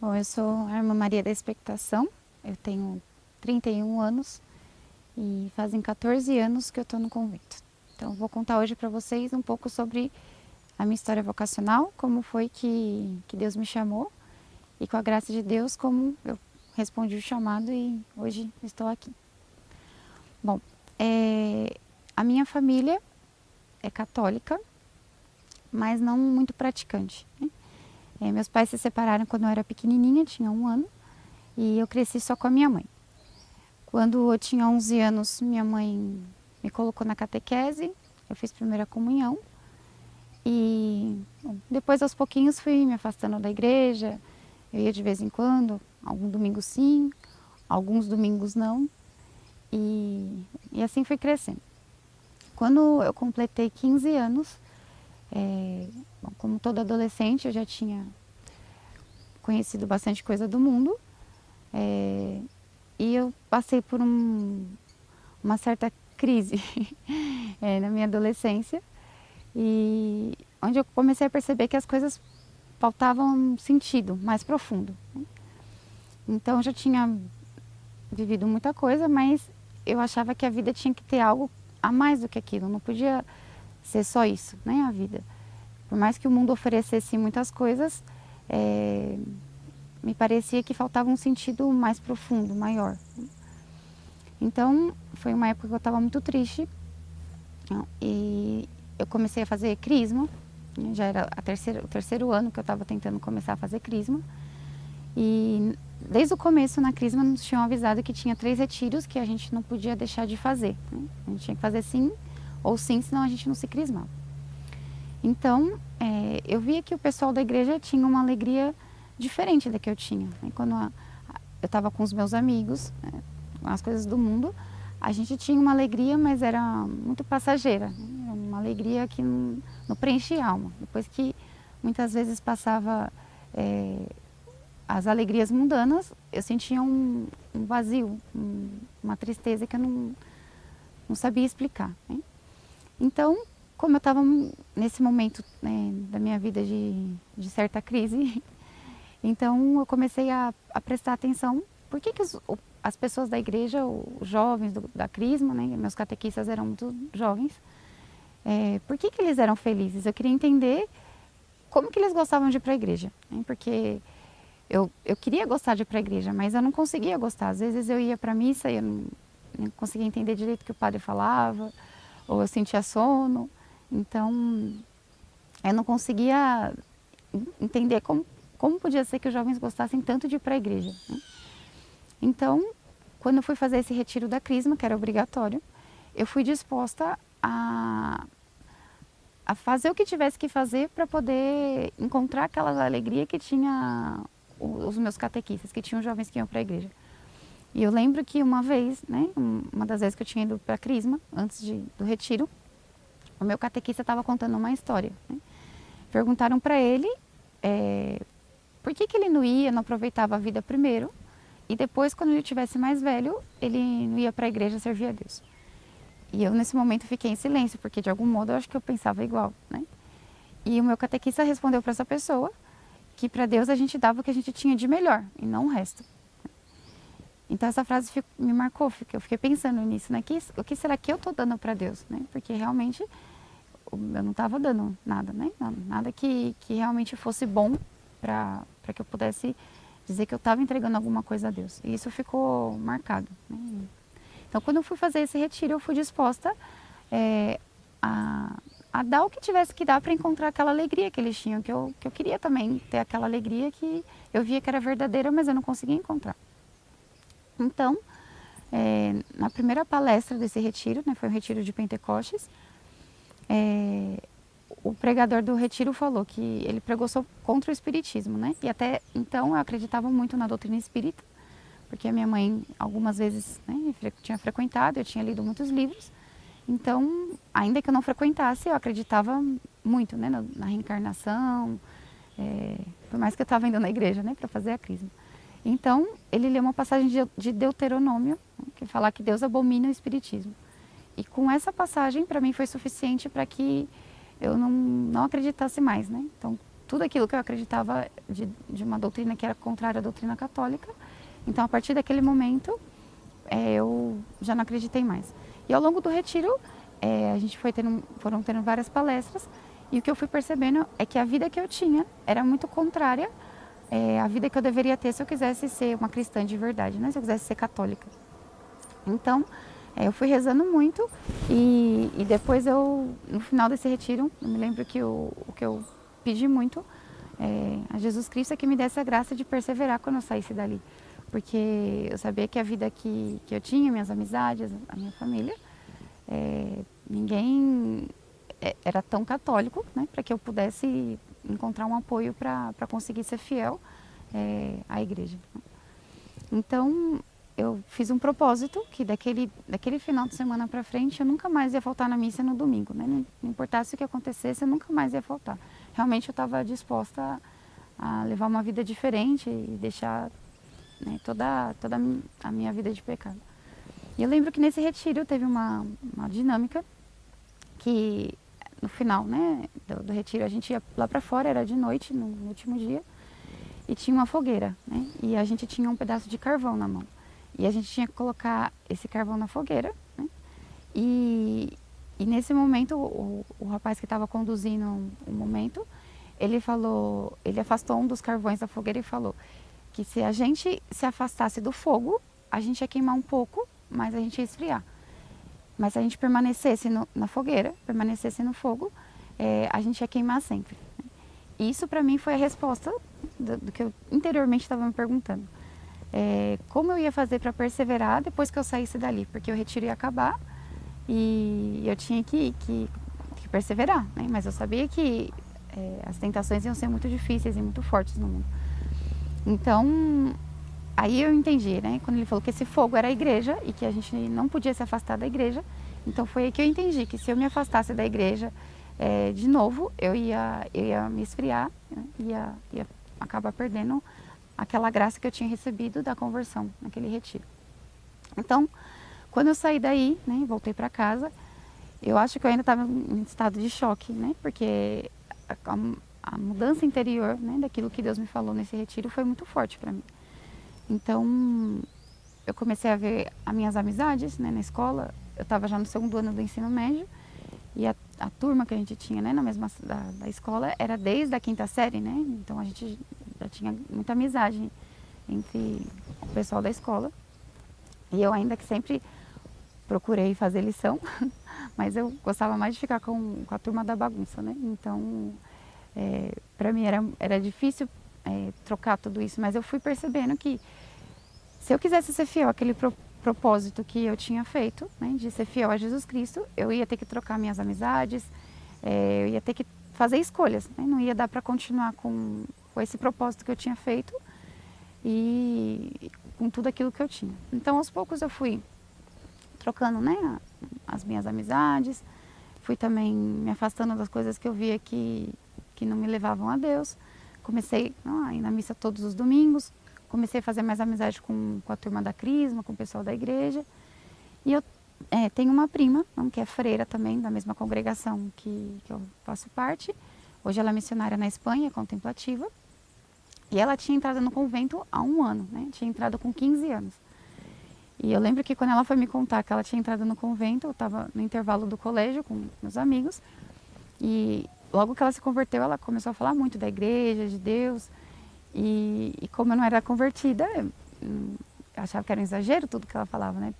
Bom, eu sou a irmã Maria da Expectação, eu tenho 31 anos e fazem 14 anos que eu estou no convento. Então, eu vou contar hoje para vocês um pouco sobre a minha história vocacional, como foi que Deus me chamou e, com a graça de Deus, como eu respondi o chamado e hoje estou aqui. Bom, a minha família é católica, mas não muito praticante, né? Meus pais se separaram quando eu era pequenininha, tinha 1 ano, e eu cresci só com a minha mãe. Quando eu tinha 11 anos, minha mãe me colocou na catequese, eu fiz primeira comunhão e depois aos pouquinhos fui me afastando da igreja, eu ia de vez em quando, algum domingo sim, alguns domingos não, e assim fui crescendo. Quando eu completei 15 anos, como toda adolescente, eu já tinha conhecido bastante coisa do mundo, e eu passei por uma certa crise na minha adolescência, e onde eu comecei a perceber que as coisas faltavam sentido mais profundo. Então eu já tinha vivido muita coisa, mas eu achava que a vida tinha que ter algo a mais do que aquilo, não podia ser só isso, né, a vida. Por mais que o mundo oferecesse muitas coisas, me parecia que faltava um sentido mais profundo, maior. Então, foi uma época que eu estava muito triste e eu comecei a fazer crisma, já era o terceiro ano que eu estava tentando começar a fazer crisma. E desde o começo na crisma nos tinham avisado que tinha 3 retiros que a gente não podia deixar de fazer, né? A gente tinha que fazer sim ou sim, senão a gente não se crismava. Então, eu via que o pessoal da igreja tinha uma alegria diferente da que eu tinha. Quando eu estava com os meus amigos, com as coisas do mundo, a gente tinha uma alegria, mas era muito passageira, né? Uma alegria que não preenchia a alma. Depois que muitas vezes passava as alegrias mundanas, eu sentia um vazio, uma tristeza que eu não sabia explicar, né? Então, como eu estava nesse momento, né, da minha vida de certa crise, então eu comecei a prestar atenção por que as pessoas da igreja, os jovens da crisma, né, meus catequistas eram muito jovens, por que eles eram felizes? Eu queria entender como que eles gostavam de ir para a igreja, né, porque eu queria gostar de ir para a igreja, mas eu não conseguia gostar. Às vezes eu ia para a missa e eu não conseguia entender direito o que o padre falava, ou eu sentia sono. Então, eu não conseguia entender como podia ser que os jovens gostassem tanto de ir para a igreja, né? Então, quando eu fui fazer esse retiro da crisma, que era obrigatório, eu fui disposta a fazer o que tivesse que fazer para poder encontrar aquela alegria que tinha os meus catequistas, que tinham jovens que iam para a igreja. E eu lembro que uma vez, né, uma das vezes que eu tinha ido para a crisma, antes do retiro, o meu catequista estava contando uma história, né? Perguntaram para ele por que ele não ia, não aproveitava a vida primeiro, e depois, quando ele tivesse mais velho, ele não ia para a igreja servir a Deus. E eu, nesse momento, fiquei em silêncio, porque de algum modo eu acho que eu pensava igual, né? E o meu catequista respondeu para essa pessoa que para Deus a gente dava o que a gente tinha de melhor, e não o resto. Então essa frase me marcou, eu fiquei pensando nisso, né? O que será que eu estou dando para Deus, né? Porque realmente eu não estava dando nada, né? Nada que realmente fosse bom para que eu pudesse dizer que eu estava entregando alguma coisa a Deus. E isso ficou marcado, né? Então, quando eu fui fazer esse retiro, eu fui disposta a dar o que tivesse que dar para encontrar aquela alegria que eles tinham, que eu queria também ter aquela alegria que eu via que era verdadeira, mas eu não conseguia encontrar. Então, na primeira palestra desse retiro, né, foi um retiro de Pentecostes, o pregador do retiro falou que ele pregou contra o espiritismo, né? E até então eu acreditava muito na doutrina espírita, porque a minha mãe algumas vezes, né, tinha frequentado, eu tinha lido muitos livros. Então, ainda que eu não frequentasse, eu acreditava muito, né, na reencarnação, por mais que eu estava indo na igreja, né, para fazer a crisma. Então, ele leu uma passagem de Deuteronômio, que fala que Deus abomina o espiritismo. E com essa passagem, para mim, foi suficiente para que eu não acreditasse mais, né? Então, tudo aquilo que eu acreditava de uma doutrina que era contrária à doutrina católica. Então, a partir daquele momento, eu já não acreditei mais. E ao longo do retiro, a gente foram tendo várias palestras, e o que eu fui percebendo é que a vida que eu tinha era muito contrária à vida que eu deveria ter se eu quisesse ser uma cristã de verdade, né? Se eu quisesse ser católica. Então, eu fui rezando muito, e depois no final desse retiro, eu me lembro que o que eu pedi muito a Jesus Cristo é que me desse a graça de perseverar quando eu saísse dali. Porque eu sabia que a vida que eu tinha, minhas amizades, a minha família, ninguém era tão católico, né, para que eu pudesse encontrar um apoio para conseguir ser fiel à igreja. Então, eu fiz um propósito que daquele final de semana para frente eu nunca mais ia faltar na missa no domingo, né? Não importasse o que acontecesse, eu nunca mais ia faltar. Realmente eu estava disposta a levar uma vida diferente e deixar, né, toda a minha vida de pecado. E eu lembro que nesse retiro teve uma dinâmica que no final, né, do retiro a gente ia lá para fora, era de noite, no último dia, e tinha uma fogueira, né? E a gente tinha um pedaço de carvão na mão. E a gente tinha que colocar esse carvão na fogueira, né? E nesse momento, o rapaz que estava conduzindo o momento, ele afastou um dos carvões da fogueira e falou que se a gente se afastasse do fogo, a gente ia queimar um pouco, mas a gente ia esfriar. Mas se a gente permanecesse na fogueira, permanecesse no fogo, a gente ia queimar sempre. E isso para mim foi a resposta do que eu interiormente estava me perguntando. Como eu ia fazer para perseverar depois que eu saísse dali, porque o retiro ia acabar e eu tinha que perseverar, né? Mas eu sabia que as tentações iam ser muito difíceis e muito fortes no mundo. Então, aí eu entendi, né? Quando ele falou que esse fogo era a igreja e que a gente não podia se afastar da igreja, então foi aí que eu entendi que se eu me afastasse da igreja de novo, eu ia me esfriar, né? ia acabar perdendo aquela graça que eu tinha recebido da conversão naquele retiro. Então, quando eu saí daí, né, voltei para casa, eu acho que eu ainda estava em estado de choque, né, porque a mudança interior, né, daquilo que Deus me falou nesse retiro foi muito forte para mim. Então, eu comecei a ver as minhas amizades, né, na escola. Eu estava já no segundo ano do ensino médio e a turma que a gente tinha, né, na mesma da escola era desde a quinta série, né, então a gente já tinha muita amizade entre o pessoal da escola. E eu ainda que sempre procurei fazer lição, mas eu gostava mais de ficar com a turma da bagunça, né? Então, para mim era difícil trocar tudo isso, mas eu fui percebendo que se eu quisesse ser fiel àquele propósito que eu tinha feito, né, de ser fiel a Jesus Cristo, eu ia ter que trocar minhas amizades, eu ia ter que fazer escolhas, né? Não ia dar para continuar com esse propósito que eu tinha feito e com tudo aquilo que eu tinha. Então, aos poucos eu fui trocando, né, as minhas amizades, fui também me afastando das coisas que eu via que não me levavam a Deus. Comecei a ir na missa todos os domingos, comecei a fazer mais amizade com a turma da Crisma, com o pessoal da igreja. E eu tenho uma prima, que é freira também, da mesma congregação que eu faço parte. Hoje ela é missionária na Espanha, contemplativa. E ela tinha entrado no convento há 1 ano, né? Tinha entrado com 15 anos. E eu lembro que quando ela foi me contar que ela tinha entrado no convento, eu estava no intervalo do colégio com meus amigos. E logo que ela se converteu, ela começou a falar muito da igreja, de Deus. E como eu não era convertida, eu achava que era um exagero tudo que ela falava, né?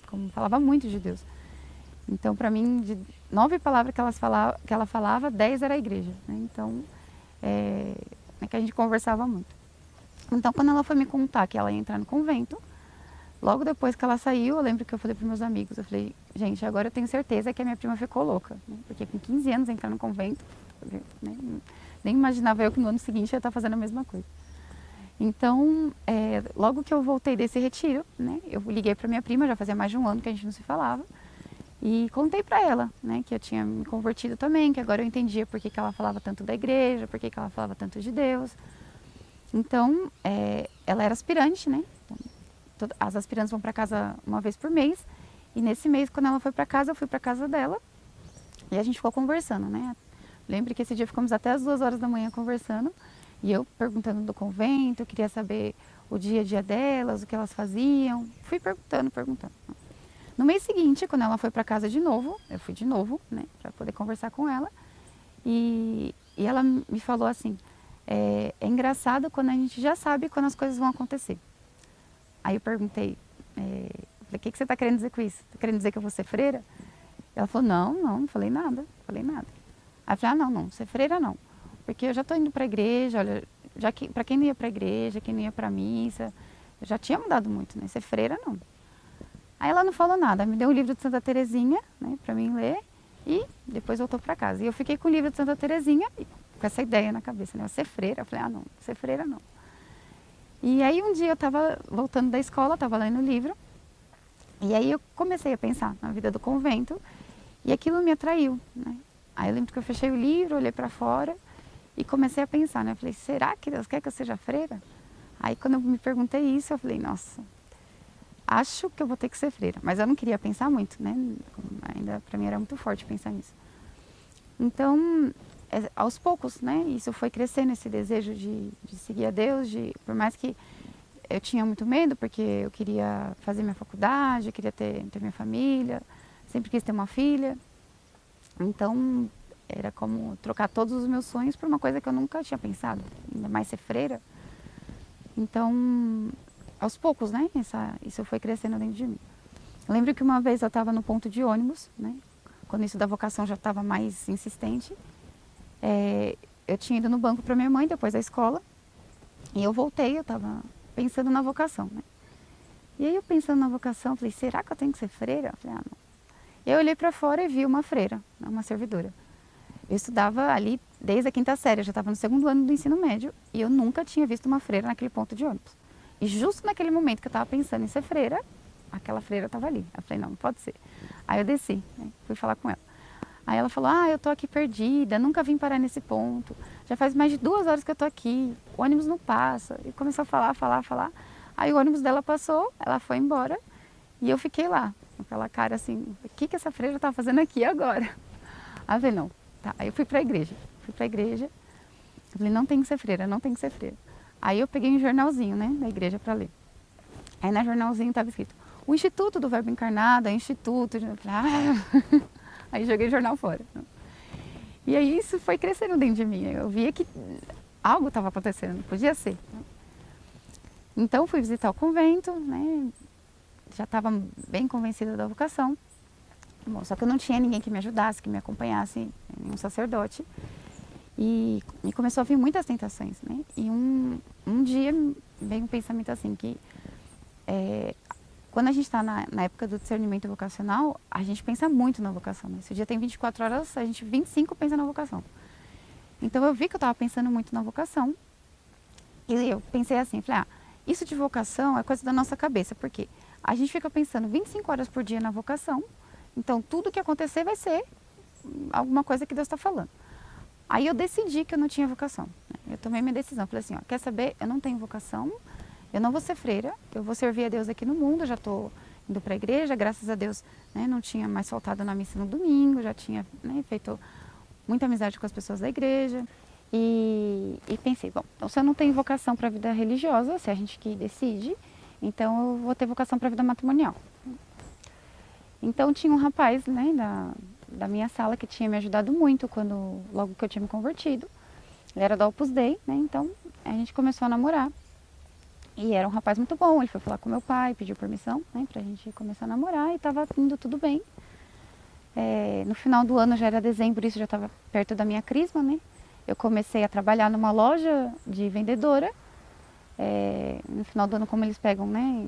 Como falava muito de Deus. Então, para mim, de 9 palavras que ela falava, 10 era a igreja, né? Então, é que a gente conversava muito. Então, quando ela foi me contar que ela ia entrar no convento, logo depois que ela saiu, eu lembro que eu falei para meus amigos, eu falei, gente, agora eu tenho certeza que a minha prima ficou louca, né? Porque com 15 anos entrar no convento, né? Nem imaginava eu que no ano seguinte eu ia estar fazendo a mesma coisa. Então, logo que eu voltei desse retiro, né, eu liguei para minha prima, já fazia mais de 1 ano que a gente não se falava, e contei para ela, né, que eu tinha me convertido também, que agora eu entendia por que ela falava tanto da igreja, por que ela falava tanto de Deus. Então, ela era aspirante, né? Então, as aspirantes vão para casa uma vez por mês, e nesse mês, quando ela foi para casa, eu fui para casa dela, e a gente ficou conversando, né? Lembro que esse dia ficamos até as 2 horas da manhã conversando. E eu perguntando do convento, eu queria saber o dia a dia delas, o que elas faziam. Fui perguntando. No mês seguinte, quando ela foi para casa de novo, eu fui de novo, né, para poder conversar com ela. E ela me falou assim, é engraçado quando a gente já sabe quando as coisas vão acontecer. Aí eu perguntei, falei, o que você está querendo dizer com isso? Está querendo dizer que eu vou ser freira? Ela falou, não falei nada. Aí eu falei, não, ser freira não. Porque eu já estou indo para a igreja, olha, para quem não ia para a igreja, quem não ia para a missa, eu já tinha mudado muito, né? Ser freira não. Aí ela não falou nada, me deu o livro de Santa Terezinha, né, para mim ler, e depois voltou para casa. E eu fiquei com o livro de Santa Terezinha, com essa ideia na cabeça, né? Eu ser freira. Eu falei, não, ser freira não. E aí um dia eu estava voltando da escola, estava lendo o livro, e aí eu comecei a pensar na vida do convento, e aquilo me atraiu, né? Aí eu lembro que eu fechei o livro, olhei para fora e comecei a pensar, né? Eu falei, será que Deus quer que eu seja freira? Aí quando eu me perguntei isso, eu falei, nossa, acho que eu vou ter que ser freira. Mas eu não queria pensar muito, né? Ainda para mim era muito forte pensar nisso. Então, aos poucos, né? Isso foi crescendo, esse desejo de seguir a Deus, por mais que eu tinha muito medo, porque eu queria fazer minha faculdade, eu queria ter minha família, sempre quis ter uma filha. Então, era como trocar todos os meus sonhos por uma coisa que eu nunca tinha pensado, ainda mais ser freira. Então, aos poucos, né? Isso foi crescendo dentro de mim. Eu lembro que uma vez eu estava no ponto de ônibus, né? Quando isso da vocação já estava mais insistente. Eu tinha ido no banco para minha mãe depois da escola. E eu voltei, eu estava pensando na vocação, né? E aí eu pensando na vocação, falei, será que eu tenho que ser freira? Eu falei, não. E eu olhei para fora e vi uma freira, uma servidora. Eu estudava ali desde a 5ª série, eu já estava no 2º ano do ensino médio e eu nunca tinha visto uma freira naquele ponto de ônibus. E justo naquele momento que eu estava pensando em ser freira, aquela freira estava ali. Eu falei, não pode ser. Aí eu desci, né? Fui falar com ela. Aí ela falou, eu tô aqui perdida, nunca vim parar nesse ponto. Já faz mais de 2 horas que eu tô aqui, o ônibus não passa. E começou a falar. Aí o ônibus dela passou, ela foi embora e eu fiquei lá, com aquela cara assim, o que essa freira tá fazendo aqui agora? Aí eu falei, não, tá. Aí eu fui pra igreja. Eu falei, não tem que ser freira. Aí eu peguei um jornalzinho, né, da igreja para ler. Aí no jornalzinho estava escrito, o Instituto do Verbo Encarnado, Instituto. Eu falei, Aí joguei o jornal fora. E aí isso foi crescendo dentro de mim. Eu via que algo estava acontecendo, não podia ser. Então fui visitar o convento, né? Já estava bem convencida da vocação. Bom, só que eu não tinha ninguém que me ajudasse, que me acompanhasse, nenhum sacerdote. E começou a vir muitas tentações, né? E um dia veio um pensamento assim, que quando a gente está na época do discernimento vocacional, a gente pensa muito na vocação, né? Se o dia tem 24 horas, a gente 25 pensa na vocação. Então eu vi que eu estava pensando muito na vocação. E eu pensei assim, falei, isso de vocação é coisa da nossa cabeça, porque a gente fica pensando 25 horas por dia na vocação, então tudo que acontecer vai ser alguma coisa que Deus está falando. Aí eu decidi que eu não tinha vocação, né? Eu tomei minha decisão, falei assim, quer saber, eu não tenho vocação, eu não vou ser freira, eu vou servir a Deus aqui no mundo, já estou indo para a igreja, graças a Deus, né, não tinha mais faltado na missa no domingo, já tinha, né, feito muita amizade com as pessoas da igreja. E pensei, bom, então se eu não tenho vocação para a vida religiosa, se é a gente que decide, então eu vou ter vocação para a vida matrimonial. Então tinha um rapaz, né, da minha sala que tinha me ajudado muito logo que eu tinha me convertido. Ele era da Opus Dei, né, então a gente começou a namorar. E era um rapaz muito bom, ele foi falar com meu pai, pediu permissão, né, pra gente começar a namorar e estava indo tudo bem. No final do ano, já era dezembro, isso já estava perto da minha crisma, né? Eu comecei a trabalhar numa loja de vendedora. No final do ano, como eles pegam, né,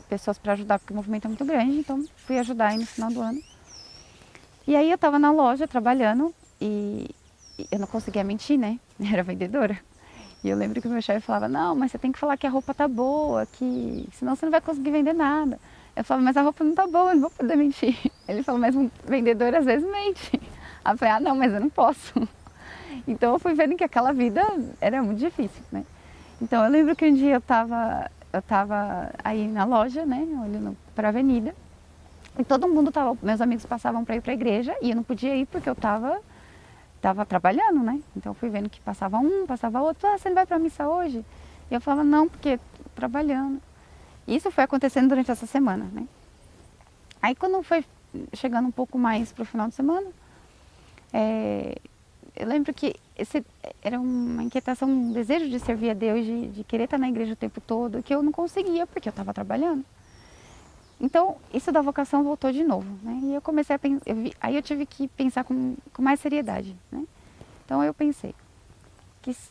pessoas para ajudar, porque o movimento é muito grande, então fui ajudar aí no final do ano. E aí eu estava na loja trabalhando e eu não conseguia mentir, né? Era vendedora. E eu lembro que o meu chefe falava, não, mas você tem que falar que a roupa tá boa, que senão você não vai conseguir vender nada. Eu falava, mas a roupa não tá boa, eu não vou poder mentir. Ele falou, mas um vendedor às vezes mente. Aí eu falei, não, mas eu não posso. Então eu fui vendo que aquela vida era muito difícil, né? Então eu lembro que um dia eu tava aí na loja, né, olhando para a avenida, e todo mundo meus amigos passavam para ir para a igreja, e eu não podia ir porque eu estava estava trabalhando, né? Então fui vendo que passava um, passava outro. Ah, você não vai para a missa hoje? E eu falava, não, porque tô trabalhando. Isso foi acontecendo durante essa semana, né? Aí quando foi chegando um pouco mais para o final de semana, eu lembro que esse era uma inquietação, um desejo de servir a Deus, de querer estar na igreja o tempo todo, que eu não conseguia porque eu estava trabalhando. Então, isso da vocação voltou de novo, né? E eu comecei a pensar, aí eu tive que pensar com mais seriedade, né? Então eu pensei que se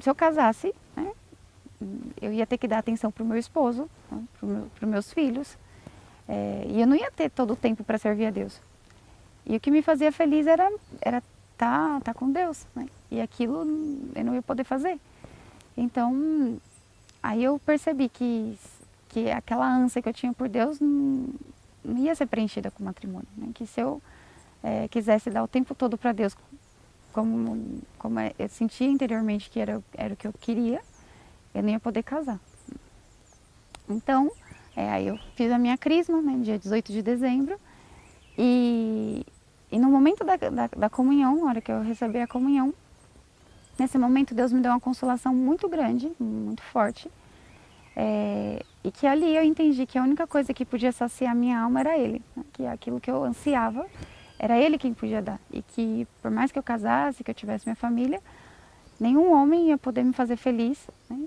eu casasse, né, eu ia ter que dar atenção para o meu esposo, né, para os meus filhos, e eu não ia ter todo o tempo para servir a Deus. E o que me fazia feliz era tá com Deus, né? E aquilo eu não ia poder fazer. Então, aí eu percebi que aquela ânsia que eu tinha por Deus não ia ser preenchida com o matrimônio, né? Que se eu quisesse dar o tempo todo para Deus, como eu sentia interiormente que era o que eu queria, eu não ia poder casar. Então, aí eu fiz a minha crisma, né, dia 18 de dezembro, e no momento da comunhão, na hora que eu recebi a comunhão, nesse momento Deus me deu uma consolação muito grande, muito forte, e que ali eu entendi que a única coisa que podia saciar a minha alma era Ele, né? Que aquilo que eu ansiava era Ele quem podia dar, e que por mais que eu casasse, que eu tivesse minha família, nenhum homem ia poder me fazer feliz, né,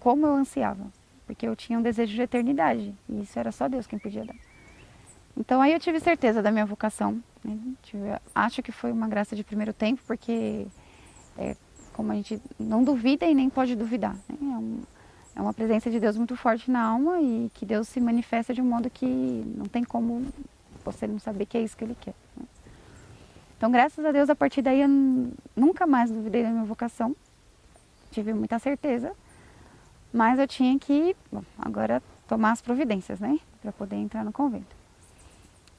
como eu ansiava, porque eu tinha um desejo de eternidade, e isso era só Deus quem podia dar. Então aí eu tive certeza da minha vocação, né? Acho que foi uma graça de primeiro tempo, porque como a gente não duvida e nem pode duvidar, né? É uma presença de Deus muito forte na alma e que Deus se manifesta de um modo que não tem como você não saber que é isso que Ele quer, né? Então, graças a Deus, a partir daí eu nunca mais duvidei da minha vocação, tive muita certeza, mas eu tinha que, agora tomar as providências, né, para poder entrar no convento.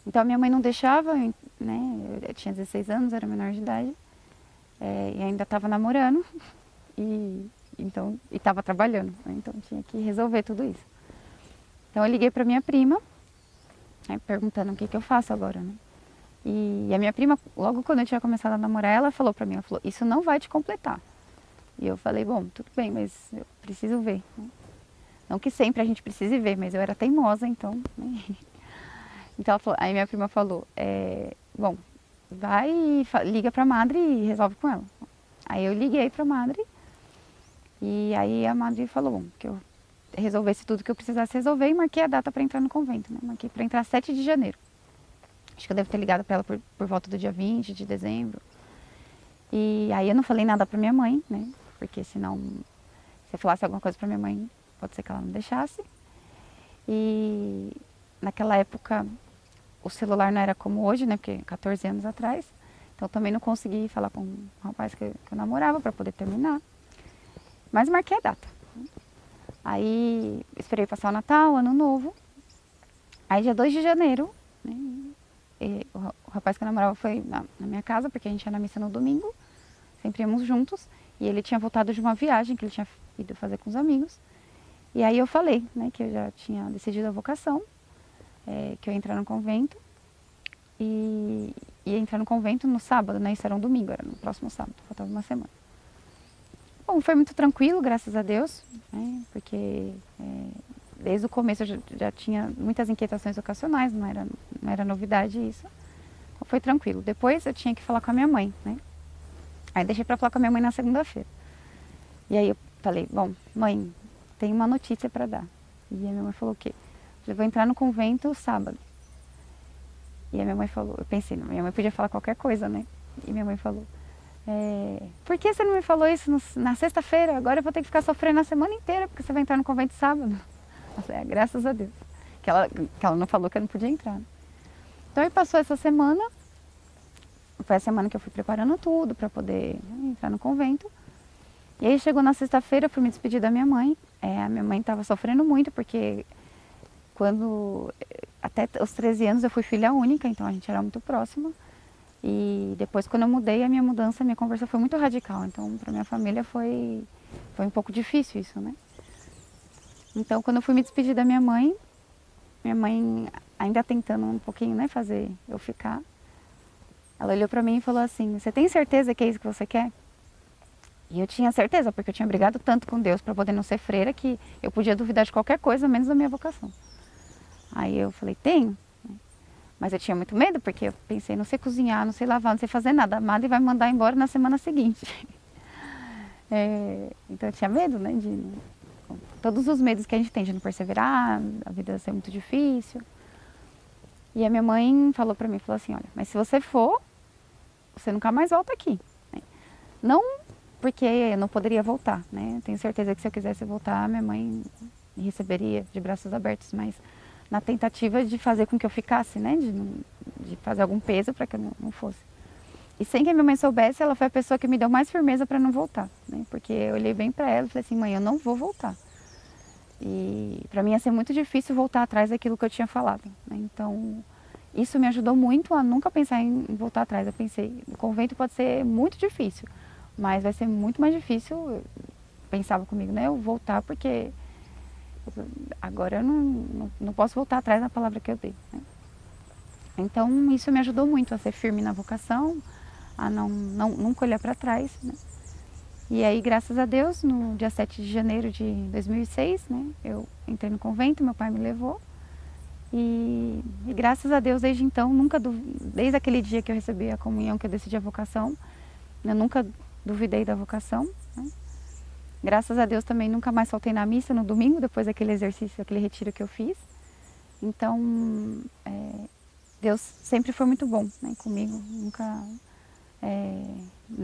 Então, a minha mãe não deixava, né, eu tinha 16 anos, era menor de idade, e ainda estava namorando, e estava trabalhando, né, então tinha que resolver tudo isso. Então, eu liguei para minha prima, né, perguntando o que eu faço agora, né. E a minha prima, logo quando eu tinha começado a namorar, ela falou pra mim, ela falou, isso não vai te completar. E eu falei, bom, tudo bem, mas eu preciso ver, né? Não que sempre a gente precise ver, mas eu era teimosa, então, né? Então ela falou, aí minha prima falou, bom, vai e liga pra madre e resolve com ela. Aí eu liguei pra madre, e aí a madre falou, bom, que eu resolvesse tudo que eu precisasse resolver e marquei a data pra entrar no convento, né? Marquei pra entrar 7 de janeiro. Acho que eu devo ter ligado para ela por volta do dia 20 de dezembro. E aí eu não falei nada para minha mãe, né? Porque senão, se eu falasse alguma coisa para minha mãe, pode ser que ela não deixasse. E naquela época o celular não era como hoje, né? Porque 14 anos atrás. Então também não consegui falar com o rapaz que eu namorava para poder terminar. Mas marquei a data. Aí esperei passar o Natal, o Ano Novo. Aí dia 2 de janeiro, né? O rapaz que eu namorava foi na minha casa, porque a gente ia na missa no domingo, sempre íamos juntos, e ele tinha voltado de uma viagem que ele tinha ido fazer com os amigos. E aí eu falei, né, que eu já tinha decidido a vocação, que eu ia entrar no convento, e ia entrar no convento no sábado, né, isso era um domingo, era no próximo sábado, faltava uma semana. Bom, foi muito tranquilo, graças a Deus, né, porque desde o começo eu já tinha muitas inquietações vocacionais, não era novidade isso. Então foi tranquilo. Depois eu tinha que falar com a minha mãe, né? Aí deixei para falar com a minha mãe na segunda-feira. E aí eu falei, bom, mãe, tem uma notícia para dar. E a minha mãe falou o quê? Eu vou entrar no convento sábado. E a minha mãe falou, eu pensei, minha mãe podia falar qualquer coisa, né? E minha mãe falou, por que você não me falou isso na sexta-feira? Agora eu vou ter que ficar sofrendo a semana inteira porque você vai entrar no convento sábado. Eu falei, graças a Deus. Que ela não falou que eu não podia entrar. Então aí passou essa semana. Foi a semana que eu fui preparando tudo para poder entrar no convento. E aí chegou na sexta-feira, eu fui me despedir da minha mãe. A minha mãe estava sofrendo muito, porque até os 13 anos eu fui filha única, então a gente era muito próxima. E depois quando eu mudei, a minha conversão foi muito radical. Então para minha família foi um pouco difícil isso, né? Então, quando eu fui me despedir da minha mãe ainda tentando um pouquinho, né, fazer eu ficar, Ela olhou para mim e falou assim: você tem certeza que é isso que você quer? E eu tinha certeza, porque eu tinha brigado tanto com Deus para poder não ser freira que eu podia duvidar de qualquer coisa, menos da minha vocação. Aí eu falei: tenho. Mas eu tinha muito medo, porque eu pensei: não sei cozinhar, não sei lavar, não sei fazer nada. A Madre vai me mandar embora na semana seguinte. Então eu tinha medo, né? Todos os medos que a gente tem de não perseverar, a vida ser muito difícil. E a minha mãe falou para mim, falou assim: olha, mas se você for, você nunca mais volta aqui. Não porque eu não poderia voltar, né? Tenho certeza que se eu quisesse voltar, minha mãe me receberia de braços abertos, mas na tentativa de fazer com que eu ficasse, né? De fazer algum peso para que eu não fosse. E sem que a minha mãe soubesse, ela foi a pessoa que me deu mais firmeza para não voltar, né? Porque eu olhei bem para ela e falei assim: mãe, eu não vou voltar. E para mim ia ser muito difícil voltar atrás daquilo que eu tinha falado, né? Então isso me ajudou muito a nunca pensar em voltar atrás. Eu pensei: o convento pode ser muito difícil, mas vai ser muito mais difícil, eu pensava comigo, né? Eu voltar, porque agora eu não posso voltar atrás na palavra que eu dei, né? Então isso me ajudou muito a ser firme na vocação, a nunca olhar para trás, né? E aí, graças a Deus, no dia 7 de janeiro de 2006, né, eu entrei no convento, meu pai me levou. E graças a Deus, desde então, desde aquele dia que eu recebi a comunhão, que eu decidi a vocação, eu nunca duvidei da vocação, né? Graças a Deus também nunca mais faltei na missa no domingo, depois daquele exercício, daquele retiro que eu fiz. Então, Deus sempre foi muito bom, né, comigo,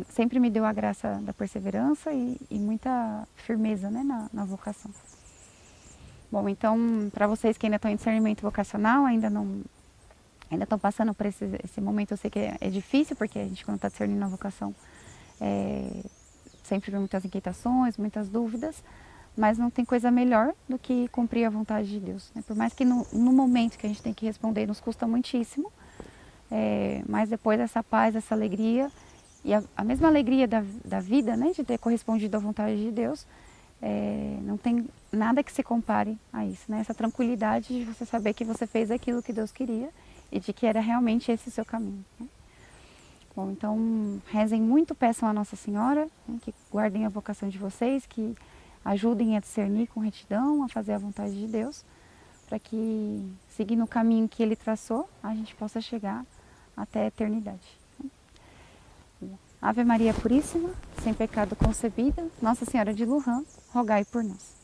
sempre me deu a graça da perseverança e muita firmeza, né, na vocação. Bom, então, para vocês que ainda estão em discernimento vocacional, ainda estão passando por esse momento, eu sei que é difícil, porque a gente, quando está discernindo a vocação, sempre vem muitas inquietações, muitas dúvidas, mas não tem coisa melhor do que cumprir a vontade de Deus, né? Por mais que no momento que a gente tem que responder nos custa muitíssimo, mas depois essa paz, essa alegria, e a mesma alegria da vida, né, de ter correspondido à vontade de Deus, não tem nada que se compare a isso, né? Essa tranquilidade de você saber que você fez aquilo que Deus queria e de que era realmente esse o seu caminho, né? Bom, então rezem muito, peçam a Nossa Senhora, né, que guardem a vocação de vocês, que ajudem a discernir com retidão, a fazer a vontade de Deus, para que, seguindo o caminho que Ele traçou, a gente possa chegar até a eternidade. Ave Maria Puríssima, sem pecado concebida, Nossa Senhora de Lourdes, rogai por nós.